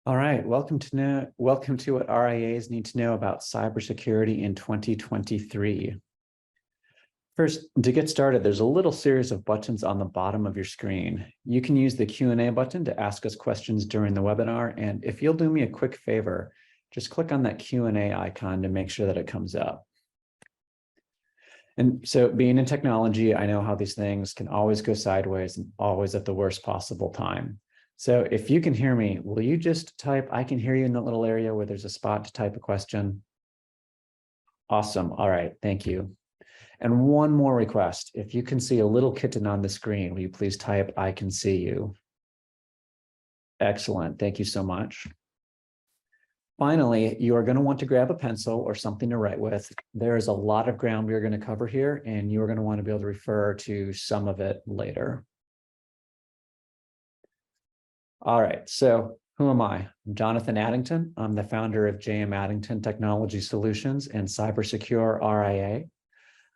All right, welcome to what RIAs need to know about cybersecurity in 2023. First, to get started, there's a little series of buttons on the bottom of your screen. You can use the Q&A button to ask us questions during the webinar, and if you'll do me a quick favor, just click on that Q&A icon to make sure that it comes up. And so being in technology, I know how these things can always go sideways and always at the worst possible time. So if you can hear me, will you just type, I can hear you in the little area where there's a spot to type a question? Awesome. All right. Thank you. And one more request. If you can see a little kitten on the screen, will you please type, I can see you? Excellent. Thank you so much. Finally, you are going to want to grab a pencil or something to write with. There is a lot of ground we are going to cover here, and you are going to want to be able to refer to some of it later. All right, so who am I? I'm Jonathan Addington. I'm the founder of JM Addington Technology Solutions and Cybersecure RIA.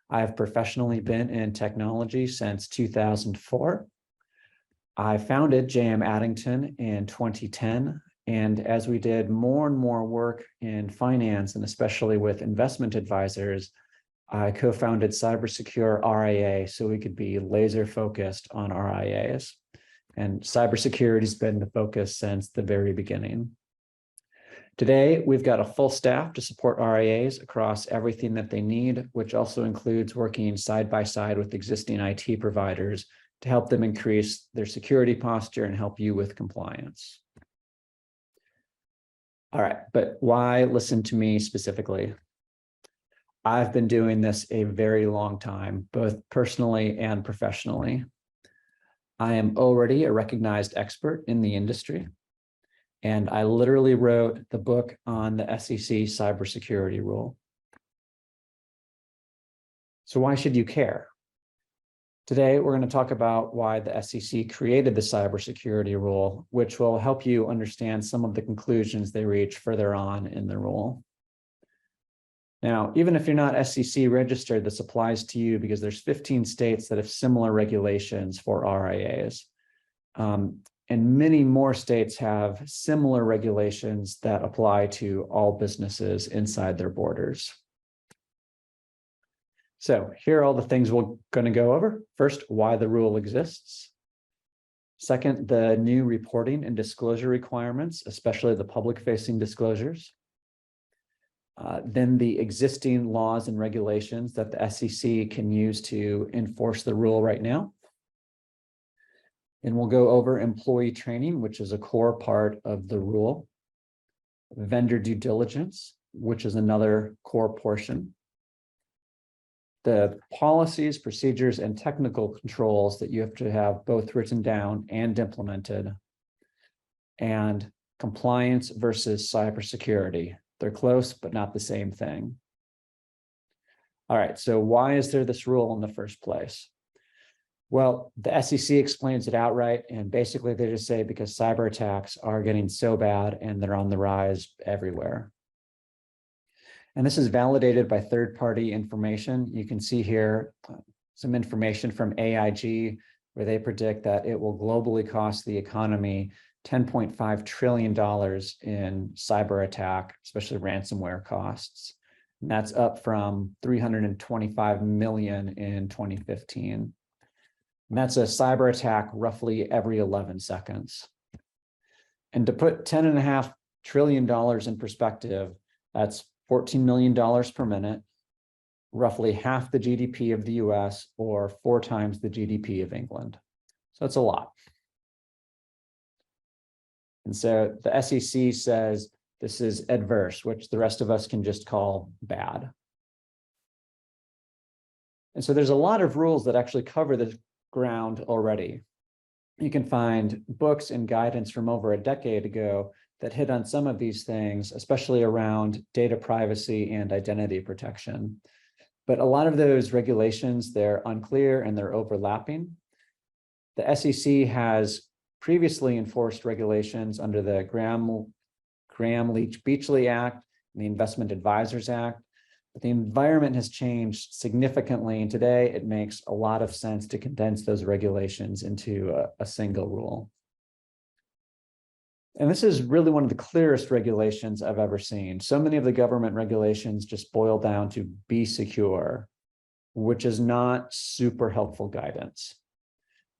I have professionally been in technology since 2004. I founded JM Addington in 2010. And as we did more and more work in finance, and especially with investment advisors, I co-founded Cybersecure RIA so we could be laser focused on RIAs. And cybersecurity has been the focus since the very beginning. Today, we've got a full staff to support RIAs across everything that they need, which also includes working side by side with existing IT providers to help them increase their security posture and help you with compliance. All right, but why listen to me specifically? I've been doing this a very long time, both personally and professionally. I am already a recognized expert in the industry, and I literally wrote the book on the SEC cybersecurity rule. So why should you care? Today, we're going to talk about why the SEC created the cybersecurity rule, which will help you understand some of the conclusions they reach further on in the rule. Now, even if you're not SEC registered, this applies to you because there's 15 states that have similar regulations for RIAs. And many more states have similar regulations that apply to all businesses inside their borders. So here are all the things we're going to go over. First, why the rule exists. Second, the new reporting and disclosure requirements, especially the public-facing disclosures. Then the existing laws and regulations that the SEC can use to enforce the rule right now. And we'll go over employee training, which is a core part of the rule. Vendor due diligence, which is another core portion. The policies, procedures, and technical controls that you have to have both written down and implemented. And compliance versus cybersecurity. They're close, but not the same thing. All right, so why is there this rule in the first place? Well, the SEC explains it outright, and basically they just say because cyber attacks are getting so bad and they're on the rise everywhere. And this is validated by third-party information. You can see here some information from AIG, where they predict that it will globally cost the economy $10.5 trillion in cyber attack, especially ransomware costs. And that's up from $325 million in 2015. And that's a cyber attack roughly every 11 seconds. And to put $10.5 trillion in perspective, that's $14 million per minute, roughly half the GDP of the US, or 4 times the GDP of England. So that's a lot. And so the SEC says this is adverse, which the rest of us can just call bad. And so there's a lot of rules that actually cover the ground already. You can find books and guidance from over a decade ago that hit on some of these things, especially around data privacy and identity protection. But a lot of those regulations, they're unclear and they're overlapping. The SEC has previously enforced regulations under the Gramm-Leach-Beachley Act and the Investment Advisors Act. But the environment has changed significantly, and today it makes a lot of sense to condense those regulations into a single rule. And this is really one of the clearest regulations I've ever seen. So many of the government regulations just boil down to be secure, which is not super helpful guidance.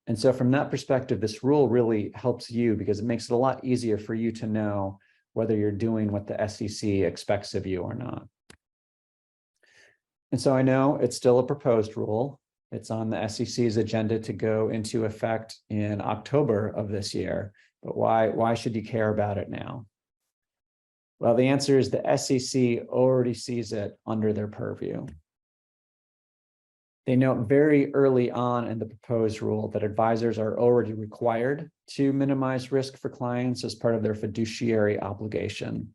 And so from that perspective, this rule really helps you because it makes it a lot easier for you to know whether you're doing what the SEC expects of you or not. And so I know it's still a proposed rule. It's on the SEC's agenda to go into effect in October of this year. But why should you care about it now? Well, the answer is the SEC already sees it under their purview. They note very early on in the proposed rule that advisors are already required to minimize risk for clients as part of their fiduciary obligation.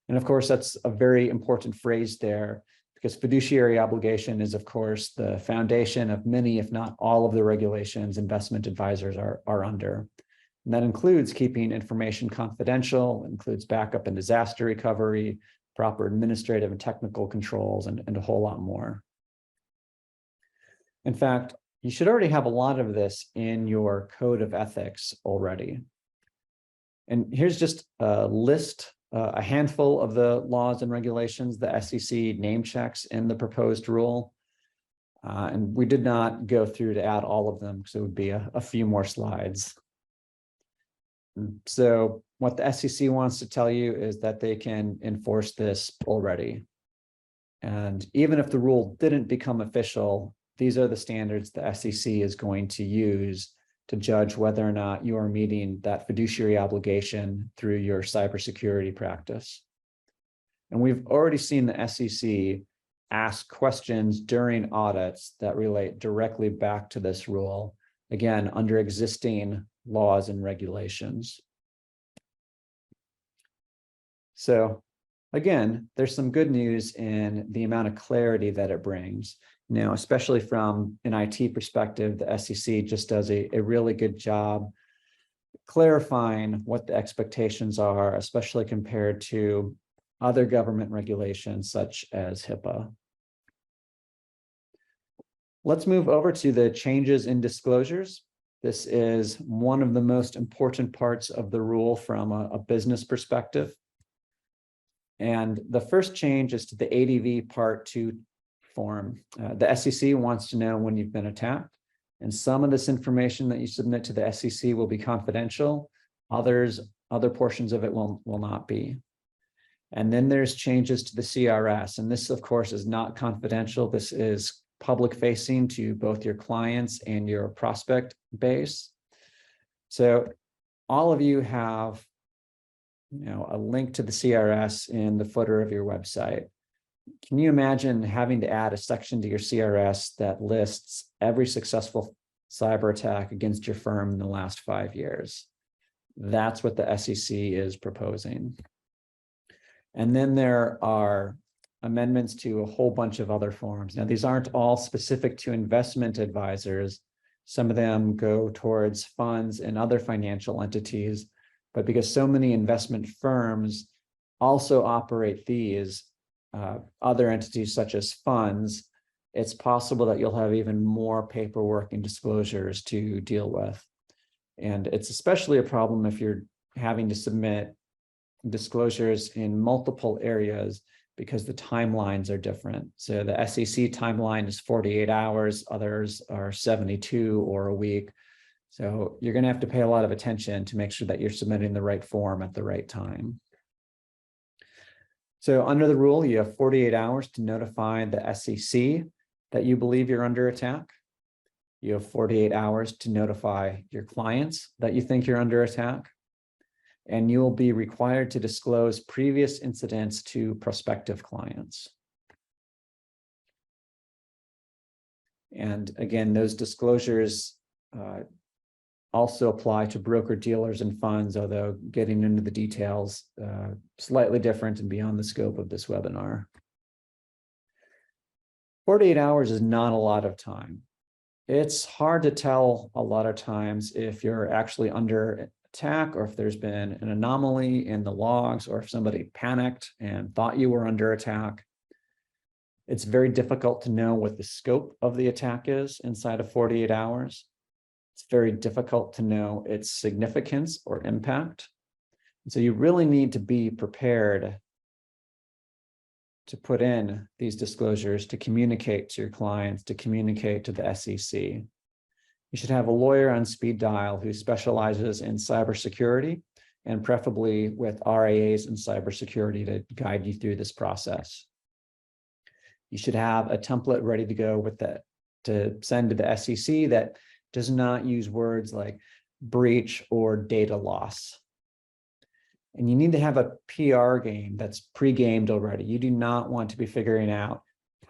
And of course, that's a very important phrase there, because fiduciary obligation is, of course, the foundation of many, if not all, of the regulations investment advisors are under. And that includes keeping information confidential, includes backup and disaster recovery, proper administrative and technical controls, and a whole lot more. In fact, you should already have a lot of this in your code of ethics already. And here's just a list, a handful of the laws and regulations the SEC name checks in the proposed rule. And we did not go through to add all of them because it would be a few more slides. So what the SEC wants to tell you is that they can enforce this already. And even if the rule didn't become official, these are the standards the SEC is going to use to judge whether or not you are meeting that fiduciary obligation through your cybersecurity practice. And we've already seen the SEC ask questions during audits that relate directly back to this rule, again, under existing laws and regulations. So again, there's some good news in the amount of clarity that it brings. Now, especially from an IT perspective, the SEC just does a really good job clarifying what the expectations are, especially compared to other government regulations such as HIPAA. Let's move over to the changes in disclosures. This is one of the most important parts of the rule from a business perspective. And the first change is to the ADV Part 2 form. The SEC wants to know when you've been attacked, and some of this information that you submit to the SEC will be confidential. Other portions of it will not be. And then there's changes to the CRS, and this, of course, is not confidential. This is public facing to both your clients and your prospect base. So all of you have, a link to the CRS in the footer of your website. Can you imagine having to add a section to your CRS that lists every successful cyber attack against your firm in the last 5 years? That's what the SEC is proposing. And then there are amendments to a whole bunch of other forms. Now, these aren't all specific to investment advisors. Some of them go towards funds and other financial entities, but because so many investment firms also operate these other entities such as funds, it's possible that you'll have even more paperwork and disclosures to deal with. And it's especially a problem if you're having to submit disclosures in multiple areas because the timelines are different. So the SEC timeline is 48 hours, others are 72 or a week. So you're going to have to pay a lot of attention to make sure that you're submitting the right form at the right time. So under the rule, you have 48 hours to notify the SEC that you believe you're under attack. You have 48 hours to notify your clients that you think you're under attack. And you will be required to disclose previous incidents to prospective clients. And again, those disclosures also apply to broker dealers and funds, although getting into the details slightly different and beyond the scope of this webinar. 48 hours is not a lot of time. It's hard to tell a lot of times if you're actually under attack or if there's been an anomaly in the logs or if somebody panicked and thought you were under attack. It's very difficult to know what the scope of the attack is inside of 48 hours. It's very difficult to know its significance or impact. So you really need to be prepared to put in these disclosures, to communicate to your clients, to communicate to the SEC. You should have a lawyer on speed dial who specializes in cybersecurity, and preferably with RIAs in cybersecurity to guide you through this process. You should have a template ready to go with that to send to the SEC that does not use words like breach or data loss. And you need to have a PR game that's pre-gamed already. You do not want to be figuring out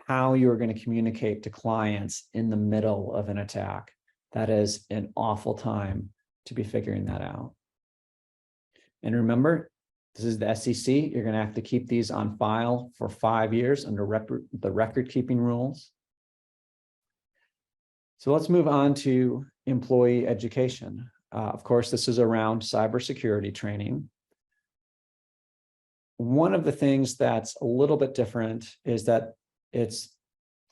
how you're going to communicate to clients in the middle of an attack. That is an awful time to be figuring that out. And remember, this is the SEC. You're going to have to keep these on file for 5 years under the record-keeping rules. So let's move on to employee education. Of course, this is around cybersecurity training. One of the things that's a little bit different is that it's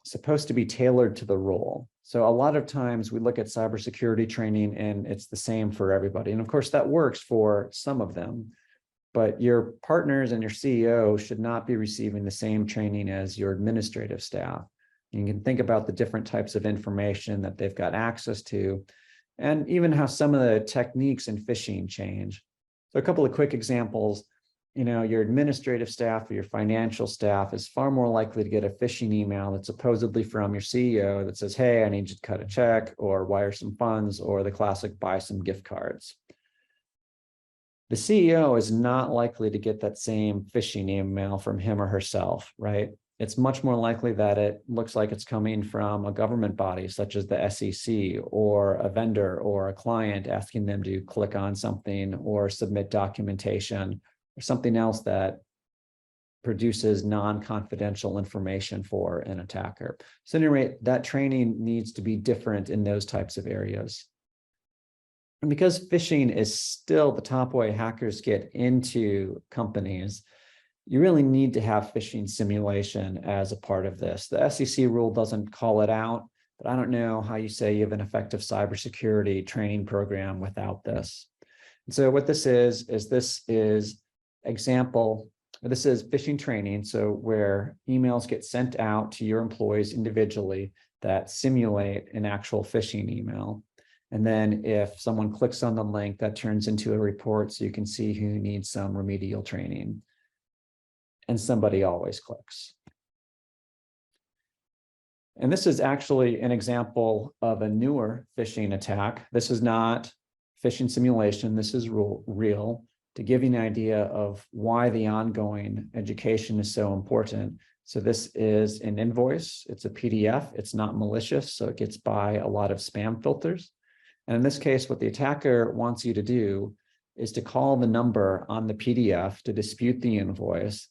supposed to be tailored to the role. So a lot of times we look at cybersecurity training and it's the same for everybody. And of course that works for some of them, but your partners and your CEO should not be receiving the same training as your administrative staff. You can think about the different types of information that they've got access to, and even how some of the techniques in phishing change. So a couple of quick examples. Your administrative staff or your financial staff is far more likely to get a phishing email that's supposedly from your CEO that says, hey, I need you to cut a check or wire some funds, or the classic buy some gift cards. The CEO is not likely to get that same phishing email from him or herself, right? It's much more likely that it looks like it's coming from a government body such as the SEC, or a vendor or a client asking them to click on something or submit documentation, or something else that produces non-confidential information for an attacker. So at any rate, that training needs to be different in those types of areas. And because phishing is still the top way hackers get into companies, you really need to have phishing simulation as a part of this. The SEC rule doesn't call it out, but I don't know how you say you have an effective cybersecurity training program without this. And so what this is example, this is phishing training. So where emails get sent out to your employees individually that simulate an actual phishing email. And then if someone clicks on the link, that turns into a report so you can see who needs some remedial training. And somebody always clicks. And this is actually an example of a newer phishing attack. This is not phishing simulation. This is real. To give you an idea of why the ongoing education is so important. So this is an invoice. It's a PDF. It's not malicious, so it gets by a lot of spam filters. And in this case, what the attacker wants you to do is to call the number on the PDF to dispute the invoice.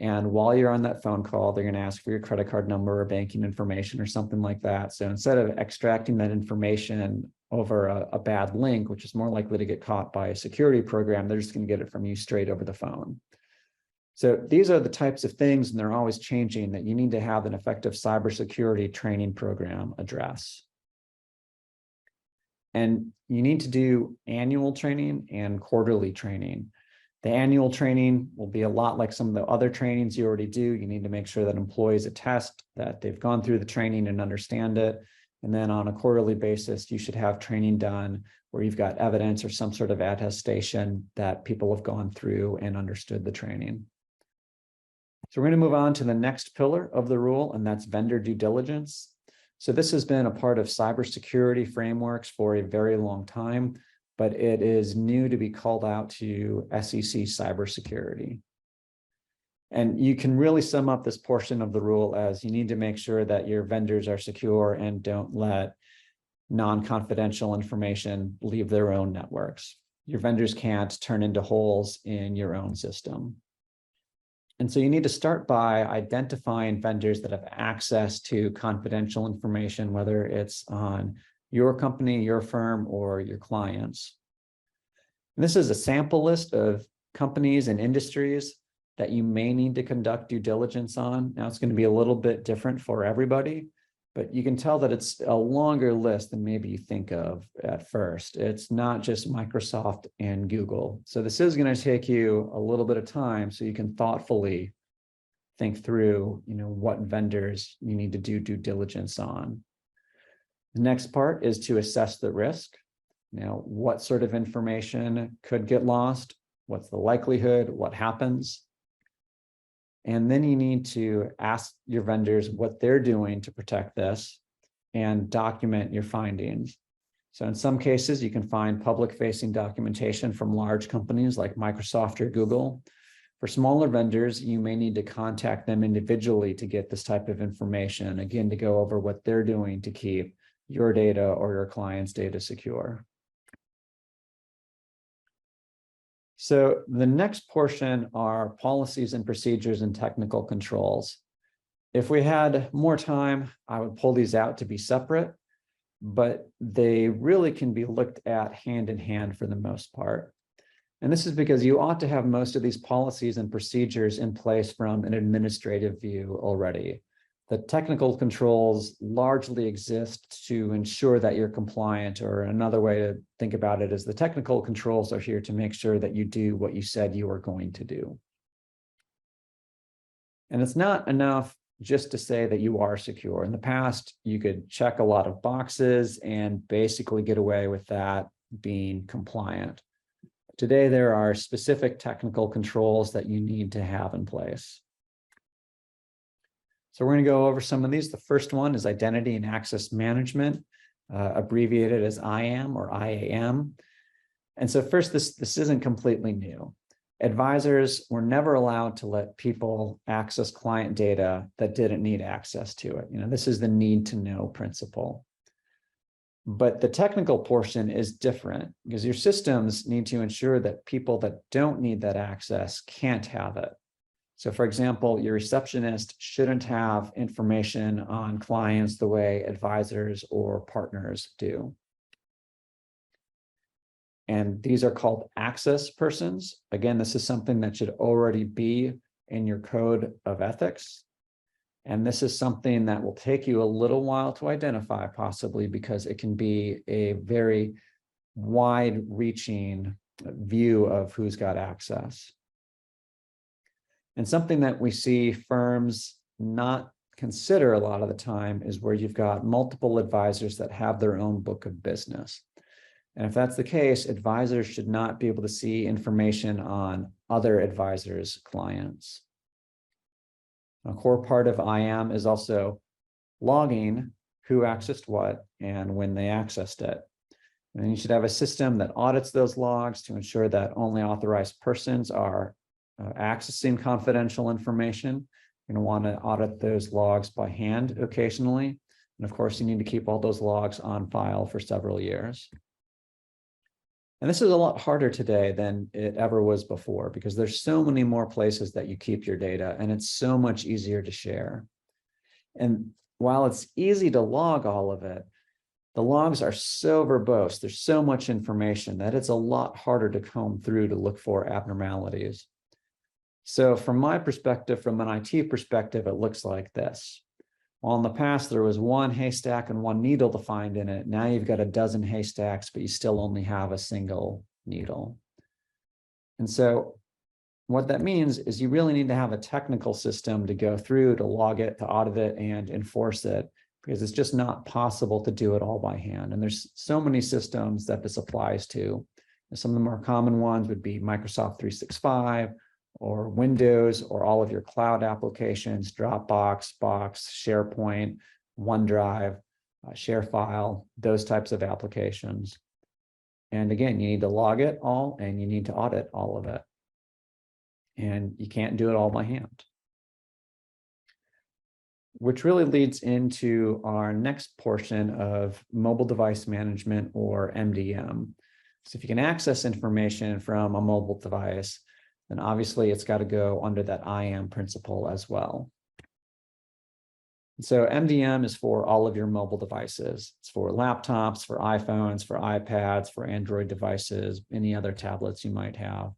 And while you're on that phone call, they're going to ask for your credit card number or banking information or something like that. So instead of extracting that information over a bad link, which is more likely to get caught by a security program, they're just going to get it from you straight over the phone. So these are the types of things, and they're always changing, that you need to have an effective cybersecurity training program address. And you need to do annual training and quarterly training. The annual training will be a lot like some of the other trainings you already do. You need to make sure that employees attest that they've gone through the training and understand it. And then on a quarterly basis, you should have training done where you've got evidence or some sort of attestation that people have gone through and understood the training. So we're going to move on to the next pillar of the rule, and that's vendor due diligence. So this has been a part of cybersecurity frameworks for a very long time, but it is new to be called out to SEC cybersecurity. And you can really sum up this portion of the rule as you need to make sure that your vendors are secure and don't let non-confidential information leave their own networks. Your vendors can't turn into holes in your own system. And so you need to start by identifying vendors that have access to confidential information, whether it's on your company, your firm, or your clients. And this is a sample list of companies and industries that you may need to conduct due diligence on. Now, it's going to be a little bit different for everybody, But you can tell that it's a longer list than maybe you think of at first. It's not just Microsoft and Google. So this is going to take you a little bit of time so you can thoughtfully think through, what vendors you need to do due diligence on. The next part is to assess the risk. Now, what sort of information could get lost? What's the likelihood? What happens? And then you need to ask your vendors what they're doing to protect this and document your findings. So in some cases, you can find public-facing documentation from large companies like Microsoft or Google. For smaller vendors, you may need to contact them individually to get this type of information, again, to go over what they're doing to keep your data or your client's data secure. So the next portion are policies and procedures and technical controls. If we had more time, I would pull these out to be separate, but they really can be looked at hand in hand for the most part. And this is because you ought to have most of these policies and procedures in place from an administrative view already. The technical controls largely exist to ensure that you're compliant, or another way to think about it is the technical controls are here to make sure that you do what you said you were going to do. And it's not enough just to say that you are secure. In the past, you could check a lot of boxes and basically get away with that being compliant. Today, there are specific technical controls that you need to have in place. So we're going to go over some of these. The first one is identity and access management, abbreviated as IAM or IAM. And so first, this isn't completely new. Advisors were never allowed to let people access client data that didn't need access to it. This is the need to know principle. But the technical portion is different because your systems need to ensure that people that don't need that access can't have it. So for example, your receptionist shouldn't have information on clients the way advisors or partners do. And these are called access persons. Again, this is something that should already be in your code of ethics. And this is something that will take you a little while to identify, possibly because it can be a very wide-reaching view of who's got access. And something that we see firms not consider a lot of the time is where you've got multiple advisors that have their own book of business. And if that's the case, advisors should not be able to see information on other advisors' clients. A core part of IAM is also logging who accessed what and when they accessed it. And you should have a system that audits those logs to ensure that only authorized persons are accessing confidential information. You're going to want to audit those logs by hand occasionally. And of course, you need to keep all those logs on file for several years. And this is a lot harder today than it ever was before because there's so many more places that you keep your data and it's so much easier to share. And while it's easy to log all of it, the logs are so verbose, there's so much information that it's a lot harder to comb through to look for abnormalities. So from my perspective, from an IT perspective, it looks like this. While in the past, there was one haystack and one needle to find in it. Now you've got a dozen haystacks, but you still only have a single needle. And so what that means is you really need to have a technical system to go through, to log it, to audit it, and enforce it, because it's just not possible to do it all by hand. And there's so many systems that this applies to. And some of the more common ones would be Microsoft 365, or Windows, or all of your cloud applications, Dropbox, Box, SharePoint, OneDrive, ShareFile, those types of applications. And again, you need to log it all and you need to audit all of it. And you can't do it all by hand. Which really leads into our next portion of mobile device management, or MDM. So if you can access information from a mobile device, then obviously it's got to go under that IAM principle as well. So MDM is for all of your mobile devices. It's for laptops, for iPhones, for iPads, for Android devices, any other tablets you might have.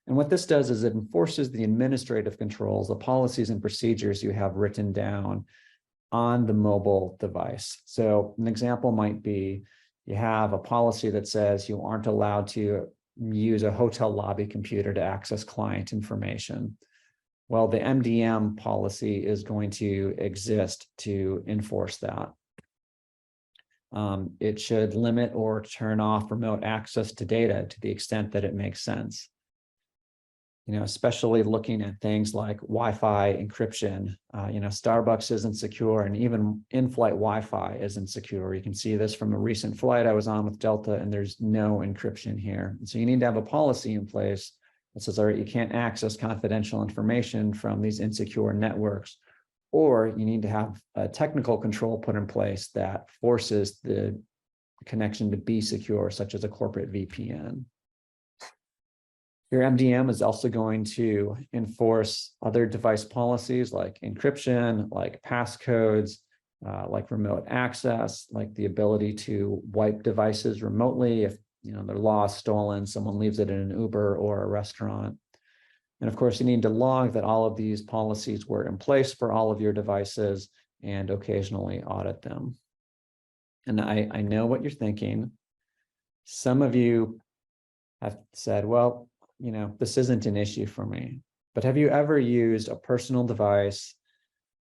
And what this does is it enforces the administrative controls, the policies and procedures you have written down on the mobile device. So an example might be you have a policy that says you aren't allowed to use a hotel lobby computer to access client information. Well, the MDM policy is going to exist to enforce that. It should limit or turn off remote access to data to the extent that it makes sense. Especially looking at things like Wi-Fi encryption. Starbucks isn't secure, and even in-flight Wi-Fi isn't secure. You can see this from a recent flight I was on with Delta, and there's no encryption here. And so you need to have a policy in place that says, all right, you can't access confidential information from these insecure networks, or you need to have a technical control put in place that forces the connection to be secure, such as a corporate VPN. Your MDM is also going to enforce other device policies like encryption, like passcodes, like remote access, like the ability to wipe devices remotely if they're lost, stolen, someone leaves it in an Uber or a restaurant. And of course, you need to log that all of these policies were in place for all of your devices and occasionally audit them. And I know what you're thinking. Some of you have said, well, this isn't an issue for me. But have you ever used a personal device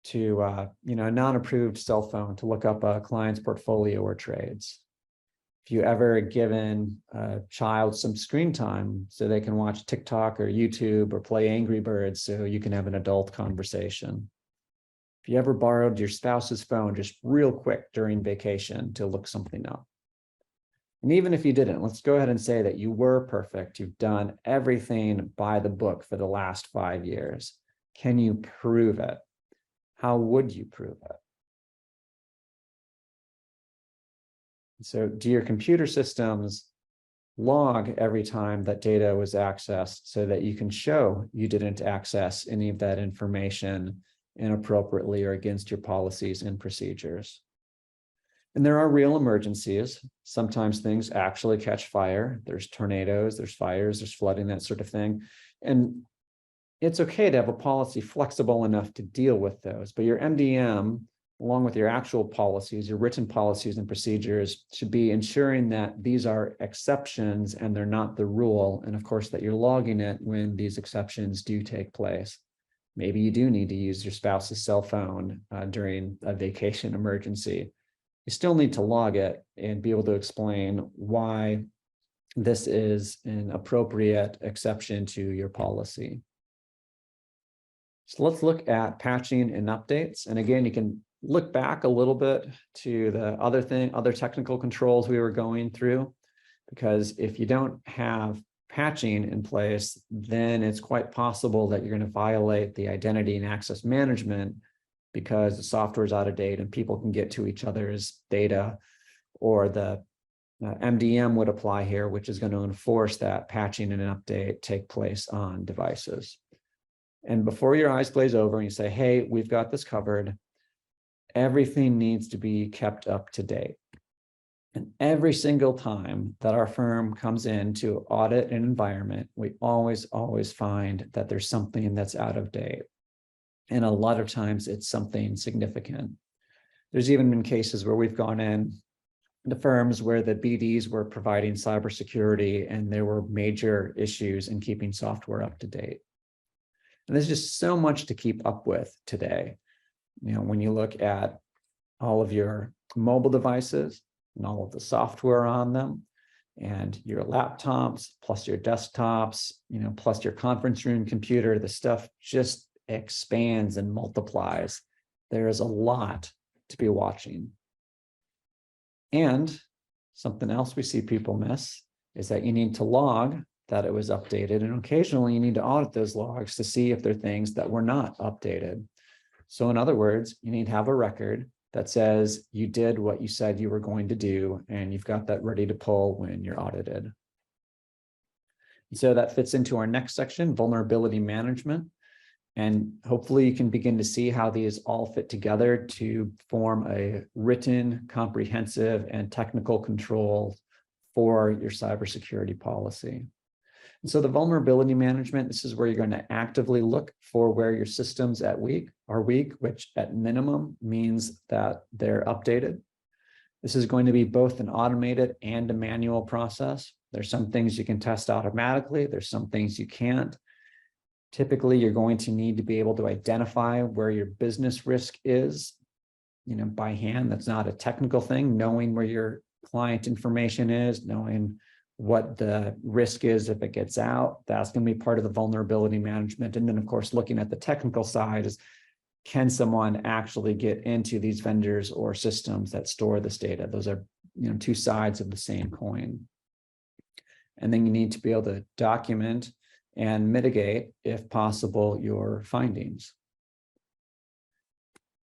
to, a non-approved cell phone to look up a client's portfolio or trades? Have you ever given a child some screen time so they can watch TikTok or YouTube or play Angry Birds so you can have an adult conversation? Have you ever borrowed your spouse's phone just real quick during vacation to look something up? And even if you didn't, let's go ahead and say that you were perfect. You've done everything by the book for the last 5 years. Can you prove it? How would you prove it? So do your computer systems log every time that data was accessed so that you can show you didn't access any of that information inappropriately or against your policies and procedures? And there are real emergencies. Sometimes things actually catch fire. There's tornadoes, there's fires, there's flooding, that sort of thing. And it's okay to have a policy flexible enough to deal with those. But your MDM, along with your actual policies, your written policies and procedures, should be ensuring that these are exceptions and they're not the rule. And of course, that you're logging it when these exceptions do take place. Maybe you do need to use your spouse's cell phone during a vacation emergency. You still need to log it and be able to explain why this is an appropriate exception to your policy. So let's look at patching and updates. And again, you can look back a little bit to the other technical controls we were going through, because if you don't have patching in place, then it's quite possible that you're going to violate the identity and access management because the software is out of date and people can get to each other's data, or the MDM would apply here, which is going to enforce that patching and an update take place on devices. And before your eyes glaze over and you say, hey, we've got this covered, everything needs to be kept up to date. And every single time that our firm comes in to audit an environment, we always find that there's something that's out of date. And a lot of times it's something significant. There's even been cases where we've gone in to firms where the BDs were providing cybersecurity and there were major issues in keeping software up to date. And there's just so much to keep up with today. When you look at all of your mobile devices and all of the software on them, and your laptops, plus your desktops, plus your conference room computer, the stuff just expands and multiplies. There is a lot to be watching. And something else we see people miss is that you need to log that it was updated. And occasionally you need to audit those logs to see if there are things that were not updated. So in other words, you need to have a record that says you did what you said you were going to do, and you've got that ready to pull when you're audited. And so that fits into our next section, vulnerability management. And hopefully you can begin to see how these all fit together to form a written, comprehensive, and technical control for your cybersecurity policy. And so the vulnerability management, this is where you're going to actively look for where your systems are weak, which at minimum means that they're updated. This is going to be both an automated and a manual process. There's some things you can test automatically. There's some things you can't. Typically, you're going to need to be able to identify where your business risk is, by hand. That's not a technical thing. Knowing where your client information is, knowing what the risk is if it gets out, that's going to be part of the vulnerability management. And then, of course, looking at the technical side is, can someone actually get into these vendors or systems that store this data? Those are, two sides of the same coin. And then you need to be able to document and mitigate, if possible, your findings.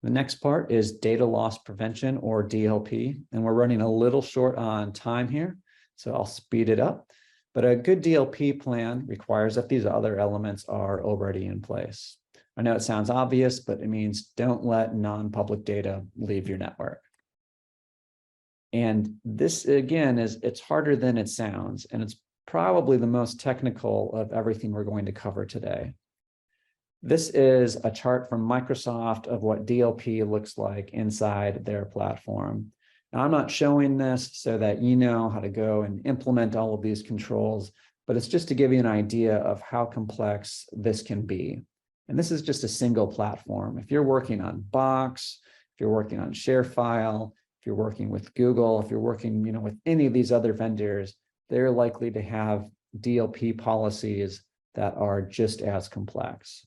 The next part is data loss prevention, or DLP, and we're running a little short on time here, so I'll speed it up. But a good DLP plan requires that these other elements are already in place. I know it sounds obvious, but it means don't let non-public data leave your network. And this, again, it's harder than it sounds, and it's probably the most technical of everything we're going to cover today. This is a chart from Microsoft of what DLP looks like inside their platform. Now, I'm not showing this so that you know how to go and implement all of these controls, but it's just to give you an idea of how complex this can be. And this is just a single platform. If you're working on Box, if you're working on ShareFile, if you're working with Google, if you're working, with any of these other vendors, they're likely to have DLP policies that are just as complex.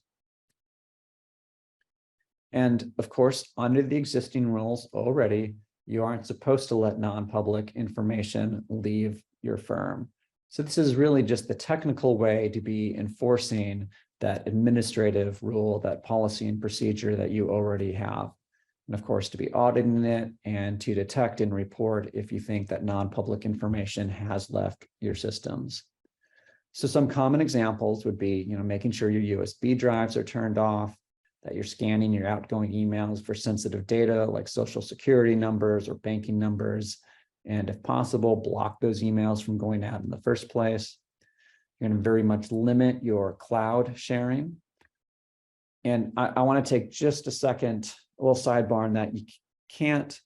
And of course, under the existing rules already, you aren't supposed to let non-public information leave your firm. So this is really just the technical way to be enforcing that administrative rule, that policy and procedure that you already have. And of course, to be auditing it and to detect and report if you think that non-public information has left your systems. So some common examples would be, making sure your USB drives are turned off, that you're scanning your outgoing emails for sensitive data like social security numbers or banking numbers. And if possible, block those emails from going out in the first place. You're going to very much limit your cloud sharing. And I want to take just a second, a little sidebar on that. You can't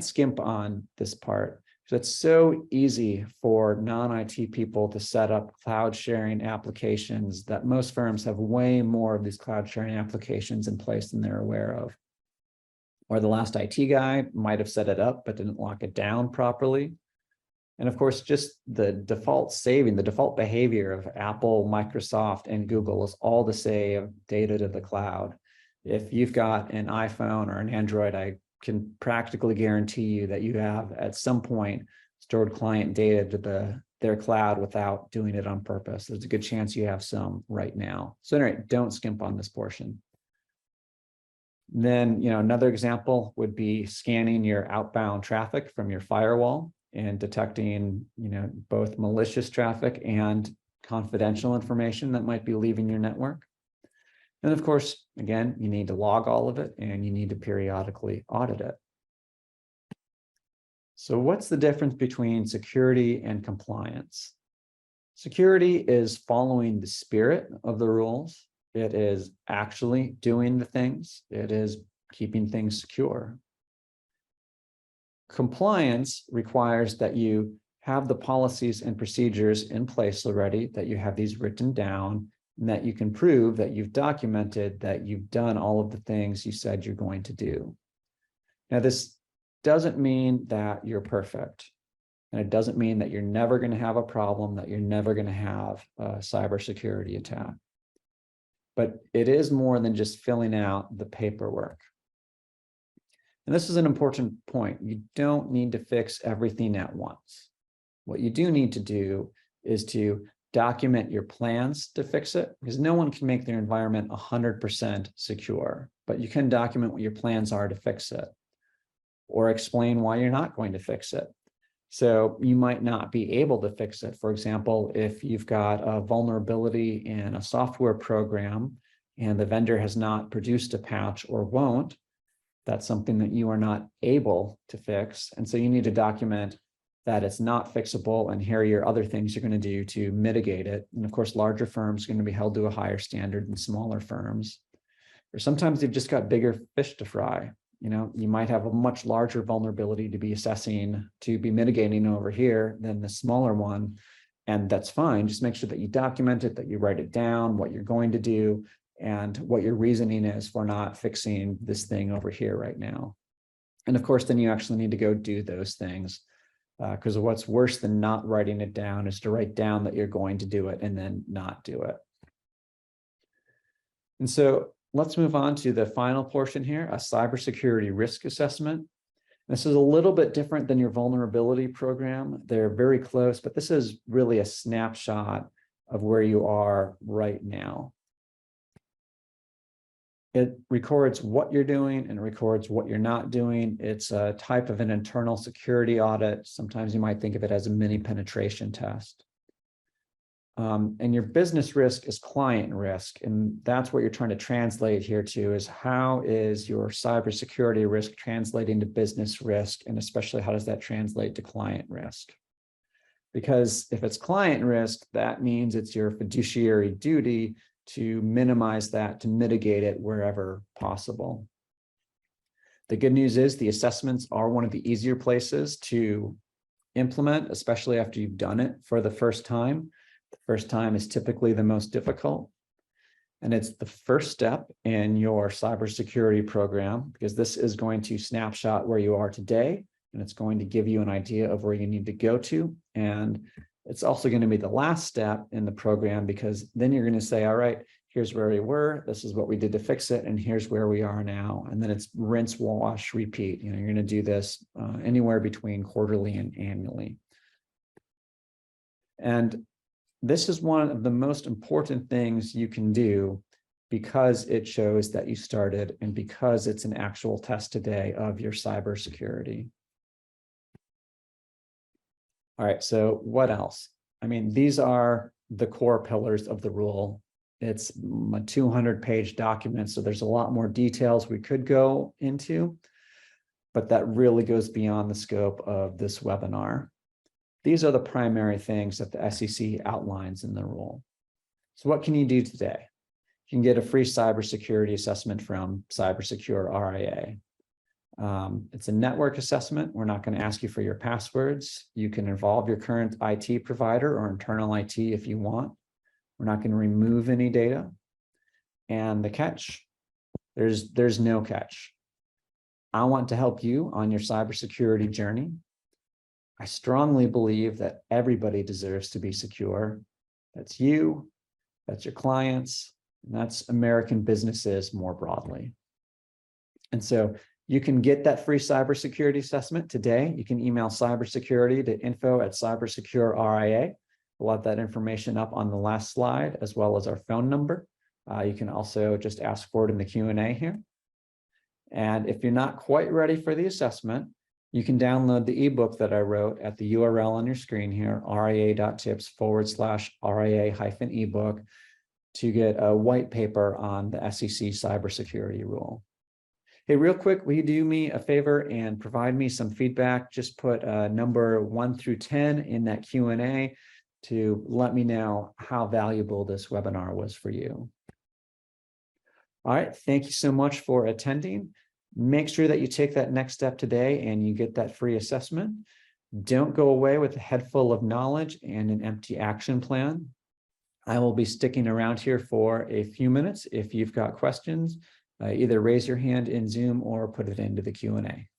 skimp on this part. So it's so easy for non-IT people to set up cloud sharing applications that most firms have way more of these cloud sharing applications in place than they're aware of. Or the last IT guy might have set it up, but didn't lock it down properly. And of course, just the default behavior of Apple, Microsoft, and Google is all to save data to the cloud. If you've got an iPhone or an Android, I can practically guarantee you that you have at some point stored client data to their cloud without doing it on purpose. There's a good chance you have some right now. So anyway, don't skimp on this portion. Then, another example would be scanning your outbound traffic from your firewall and detecting, both malicious traffic and confidential information that might be leaving your network. And of course, again, you need to log all of it and you need to periodically audit it. So what's the difference between security and compliance? Security is following the spirit of the rules. It is actually doing the things. It is keeping things secure. Compliance requires that you have the policies and procedures in place already, that you have these written down, and that you can prove that you've documented that you've done all of the things you said you're going to do. Now, this doesn't mean that you're perfect, and it doesn't mean that you're never going to have a problem, that you're never going to have a cybersecurity attack. But it is more than just filling out the paperwork. And this is an important point. You don't need to fix everything at once. What you do need to do is to document your plans to fix it, because no one can make their environment 100% secure, but you can document what your plans are to fix it, or explain why you're not going to fix it. So you might not be able to fix it. For example, if you've got a vulnerability in a software program and the vendor has not produced a patch or won't, that's something that you are not able to fix. And so you need to document that it's not fixable, and here are your other things you're going to do to mitigate it. And of course, larger firms are going to be held to a higher standard than smaller firms. Or sometimes you've just got bigger fish to fry. You might have a much larger vulnerability to be assessing, to be mitigating over here than the smaller one. And that's fine. Just make sure that you document it, that you write it down, what you're going to do, and what your reasoning is for not fixing this thing over here right now. And of course, then you actually need to go do those things, because what's worse than not writing it down is to write down that you're going to do it and then not do it. And so let's move on to the final portion here, a cybersecurity risk assessment. This is a little bit different than your vulnerability program. They're very close, but this is really a snapshot of where you are right now. It records what you're doing and it records what you're not doing. It's a type of an internal security audit. Sometimes you might think of it as a mini penetration test. And your business risk is client risk. And that's what you're trying to translate here to, is how is your cybersecurity risk translating to business risk? And especially, how does that translate to client risk? Because if it's client risk, that means it's your fiduciary duty to minimize that, to mitigate it wherever possible. The good news is the assessments are one of the easier places to implement, especially after you've done it for the first time. The first time is typically the most difficult. And it's the first step in your cybersecurity program, because this is going to snapshot where you are today, and it's going to give you an idea of where you need to go to. And it's also going to be the last step in the program, because then you're going to say, all right, here's where we were, this is what we did to fix it, and here's where we are now. And then it's rinse, wash, repeat. You're going to do this anywhere between quarterly and annually. And this is one of the most important things you can do, because it shows that you started and because it's an actual test today of your cybersecurity. All right, so what else? I mean, these are the core pillars of the rule. It's a 200-page document, so there's a lot more details we could go into, but that really goes beyond the scope of this webinar. These are the primary things that the SEC outlines in the rule. So what can you do today? You can get a free cybersecurity assessment from Cybersecure RIA. It's a network assessment. We're not going to ask you for your passwords. You can involve your current IT provider or internal IT if you want. We're not going to remove any data. And the catch, there's no catch. I want to help you on your cybersecurity journey. I strongly believe that everybody deserves to be secure. That's you, that's your clients, and that's American businesses more broadly. And so you can get that free cybersecurity assessment today. You can email cybersecurity to info@cybersecureria. We'll have that information up on the last slide, as well as our phone number. You can also just ask for it in the Q&A here. And if you're not quite ready for the assessment, you can download the ebook that I wrote at the URL on your screen here, ria.tips/RIA-ebook, to get a white paper on the SEC cybersecurity rule. Hey, real quick, will you do me a favor and provide me some feedback? Just put number 1 through 10 in that Q&A to let me know how valuable this webinar was for you. All right, thank you so much for attending. Make sure that you take that next step today and you get that free assessment. Don't go away with a head full of knowledge and an empty action plan. I will be sticking around here for a few minutes. If you've got questions, either raise your hand in Zoom or put it into the Q&A.